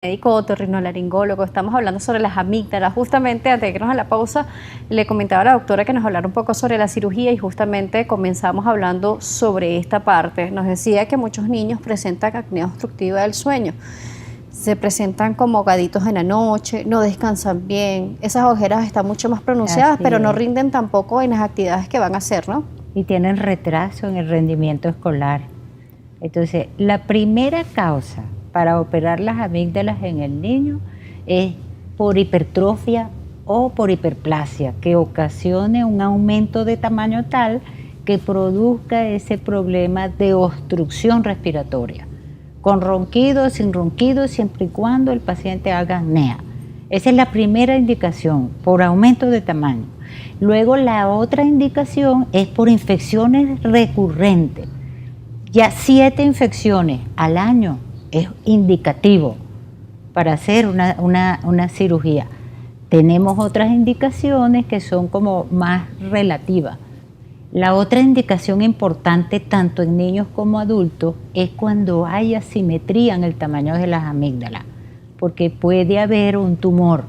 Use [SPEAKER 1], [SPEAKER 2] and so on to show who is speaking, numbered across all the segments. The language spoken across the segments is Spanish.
[SPEAKER 1] Médico otorrinolaringólogo, estamos hablando sobre las amígdalas. Justamente antes de irnos a la pausa, le comentaba a la doctora que nos hablara un poco sobre la cirugía y justamente comenzamos hablando sobre esta parte. Nos decía que muchos niños presentan apnea obstructiva del sueño. Se presentan como ahogaditos en la noche, no descansan bien, esas ojeras están mucho más pronunciadas,
[SPEAKER 2] Así
[SPEAKER 1] pero no
[SPEAKER 2] es.
[SPEAKER 1] rinden tampoco en las actividades que van a hacer, ¿no?
[SPEAKER 2] Y tienen retraso en el rendimiento escolar. Entonces, la primera causa para operar las amígdalas en el niño es por hipertrofia o por hiperplasia, que ocasione un aumento de tamaño tal que produzca ese problema de obstrucción respiratoria, con ronquido, sin ronquido, siempre y cuando el paciente haga apnea. Esa es la primera indicación, por aumento de tamaño. Luego la otra indicación es por infecciones recurrentes. Ya 7 infecciones al año es indicativo para hacer una cirugía. Tenemos otras indicaciones que son como más relativas. La otra indicación importante tanto en niños como adultos es cuando hay asimetría en el tamaño de las amígdalas, porque puede haber un tumor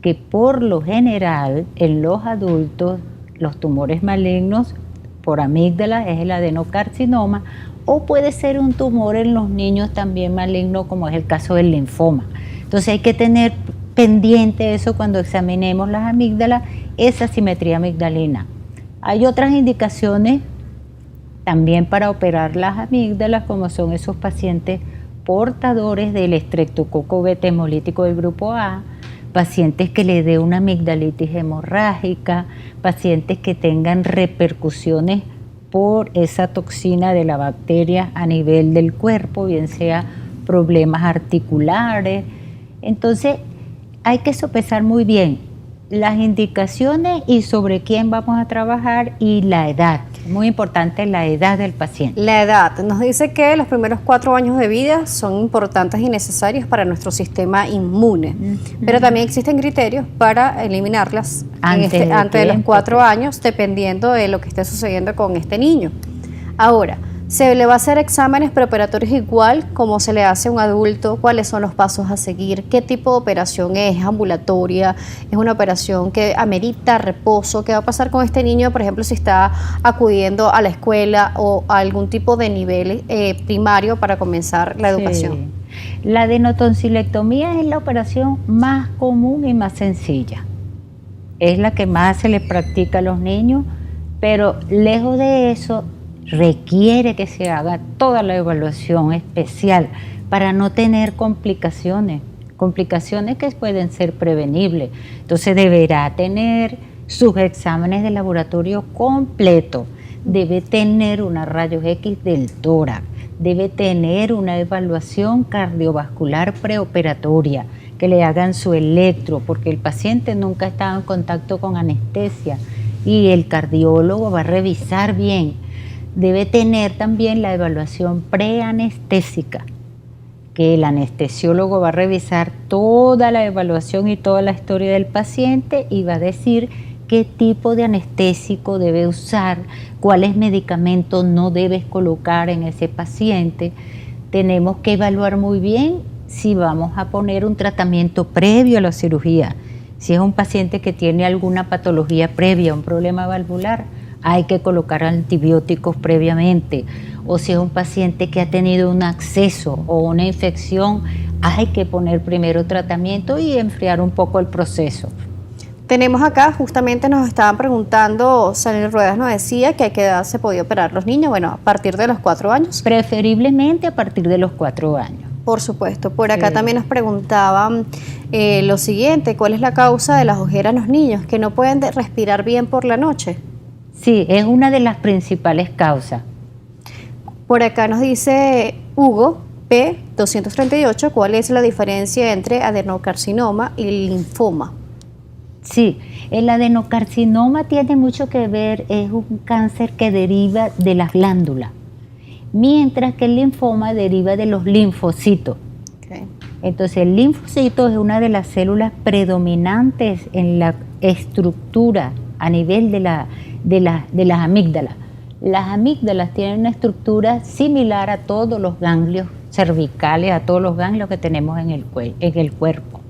[SPEAKER 2] que por lo general en los adultos los tumores malignos por amígdala es el adenocarcinoma, o puede ser un tumor en los niños también maligno, como es el caso del linfoma. Entonces hay que tener pendiente eso cuando examinemos las amígdalas, esa simetría amigdalina. Hay otras indicaciones también para operar las amígdalas, como son esos pacientes portadores del estreptococo beta hemolítico del grupo A, pacientes que le dé una amigdalitis hemorrágica, pacientes que tengan repercusiones por esa toxina de la bacteria a nivel del cuerpo, bien sea problemas articulares. Entonces hay que sopesar muy bien las indicaciones y sobre quién vamos a trabajar y la edad. Muy importante la edad del paciente.
[SPEAKER 1] La edad nos dice que los primeros 4 años de vida son importantes y necesarios para nuestro sistema inmune, pero también existen criterios para eliminarlas antes de los 4 años, dependiendo de lo que esté sucediendo con este niño. Ahora, ¿se le va a hacer exámenes preoperatorios igual como se le hace a un adulto? ¿Cuáles son los pasos a seguir? ¿Qué tipo de operación es? ¿Es ambulatoria? ¿Es una operación que amerita reposo? ¿Qué va a pasar con este niño, por ejemplo, si está acudiendo a la escuela o a algún tipo de nivel primario para comenzar la educación?
[SPEAKER 2] Sí. La adenotonsilectomía es la operación más común y más sencilla. Es la que más se le practica a los niños, pero lejos de eso, requiere que se haga toda la evaluación especial para no tener complicaciones que pueden ser prevenibles. Entonces deberá tener sus exámenes de laboratorio completos, debe tener una rayos X del tórax, debe tener una evaluación cardiovascular preoperatoria, que le hagan su electro, porque el paciente nunca ha estado en contacto con anestesia y el cardiólogo va a revisar bien. Debe tener también la evaluación preanestésica, que el anestesiólogo va a revisar toda la evaluación y toda la historia del paciente y va a decir qué tipo de anestésico debe usar, cuáles medicamentos no debes colocar en ese paciente. Tenemos que evaluar muy bien si vamos a poner un tratamiento previo a la cirugía. Si es un paciente que tiene alguna patología previa, un problema valvular, hay que colocar antibióticos previamente, o si es un paciente que ha tenido un acceso o una infección, hay que poner primero tratamiento y enfriar un poco el proceso.
[SPEAKER 1] Tenemos acá, justamente nos estaban preguntando, Sanel Ruedas nos decía que a qué edad se podía operar los niños, bueno, a partir de los 4 años.
[SPEAKER 2] Preferiblemente a partir de los 4 años.
[SPEAKER 1] Por supuesto, por acá también nos preguntaban lo siguiente, ¿cuál es la causa de las ojeras en los niños que no pueden respirar bien por la noche?
[SPEAKER 2] Sí, es una de las principales causas.
[SPEAKER 1] Por acá nos dice Hugo P238, ¿cuál es la diferencia entre adenocarcinoma y linfoma?
[SPEAKER 2] Sí, el adenocarcinoma tiene mucho que ver, es un cáncer que deriva de las glándulas, mientras que el linfoma deriva de los linfocitos. Okay. Entonces el linfocito es una de las células predominantes en la estructura a nivel de las amígdalas. Las amígdalas tienen una estructura similar a todos los ganglios cervicales, a todos los ganglios que tenemos en el cuerpo.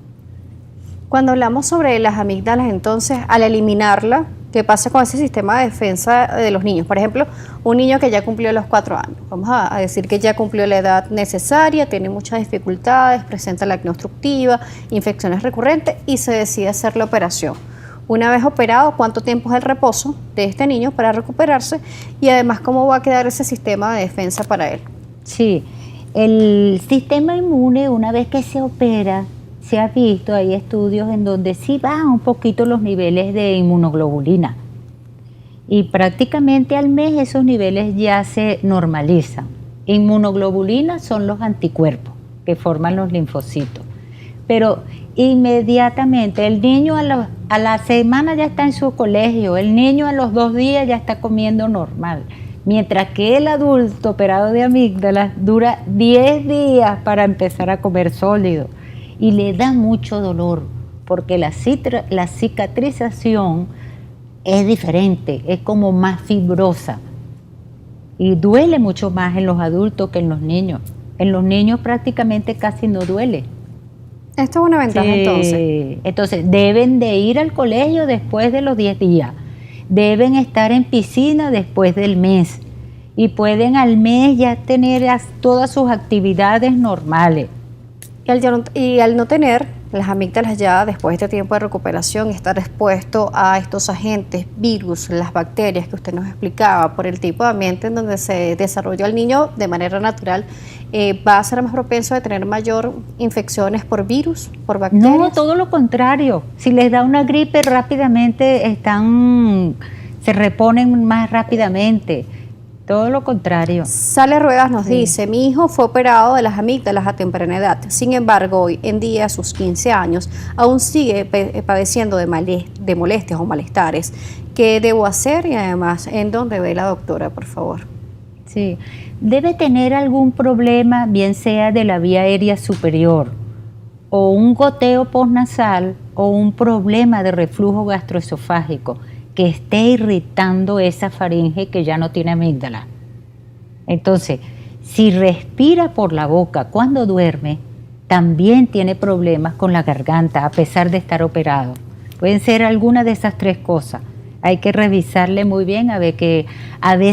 [SPEAKER 1] Cuando hablamos sobre las amígdalas, entonces, al eliminarla, ¿qué pasa con ese sistema de defensa de los niños? Por ejemplo, un niño que ya cumplió los 4 años, vamos a decir que ya cumplió la edad necesaria, tiene muchas dificultades, presenta la acné obstructiva, infecciones recurrentes y se decide hacer la operación. Una vez operado, ¿cuánto tiempo es el reposo de este niño para recuperarse? Y además, ¿cómo va a quedar ese sistema de defensa para él?
[SPEAKER 2] Sí, el sistema inmune, una vez que se opera, se ha visto, hay estudios en donde sí bajan un poquito los niveles de inmunoglobulina y prácticamente al mes esos niveles ya se normalizan. Inmunoglobulina son los anticuerpos que forman los linfocitos, pero inmediatamente el niño a la semana ya está en su colegio, el niño a los 2 días ya está comiendo normal, mientras que el adulto operado de amígdalas dura 10 días para empezar a comer sólido. Y le da mucho dolor, porque la cicatrización es diferente, es como más fibrosa. Y duele mucho más en los adultos que en los niños. En los niños prácticamente casi no duele.
[SPEAKER 1] Esto es una ventaja entonces.
[SPEAKER 2] Entonces, deben de ir al colegio después de los 10 días. Deben estar en piscina después del mes. Y pueden al mes ya tener todas sus actividades normales.
[SPEAKER 1] Y al no tener las amígdalas ya después de este tiempo de recuperación, estar expuesto a estos agentes, virus, las bacterias que usted nos explicaba, por el tipo de ambiente en donde se desarrolló el niño de manera natural, ¿va a ser más propenso de tener mayor infecciones por virus, por bacterias?
[SPEAKER 2] No, todo lo contrario. Si les da una gripe rápidamente se reponen más rápidamente. Todo lo contrario.
[SPEAKER 1] Sale Ruedas nos dice, mi hijo fue operado de las amígdalas a temprana edad, sin embargo hoy en día a sus 15 años aún sigue padeciendo de molestias o malestares. ¿Qué debo hacer? Y además, ¿en dónde ve la doctora, por favor?
[SPEAKER 2] Sí, debe tener algún problema, bien sea de la vía aérea superior, o un goteo postnasal, o un problema de reflujo gastroesofágico, que esté irritando esa faringe que ya no tiene amígdala. Entonces, si respira por la boca cuando duerme, también tiene problemas con la garganta a pesar de estar operado. Pueden ser alguna de esas 3 cosas. Hay que revisarle muy bien a ver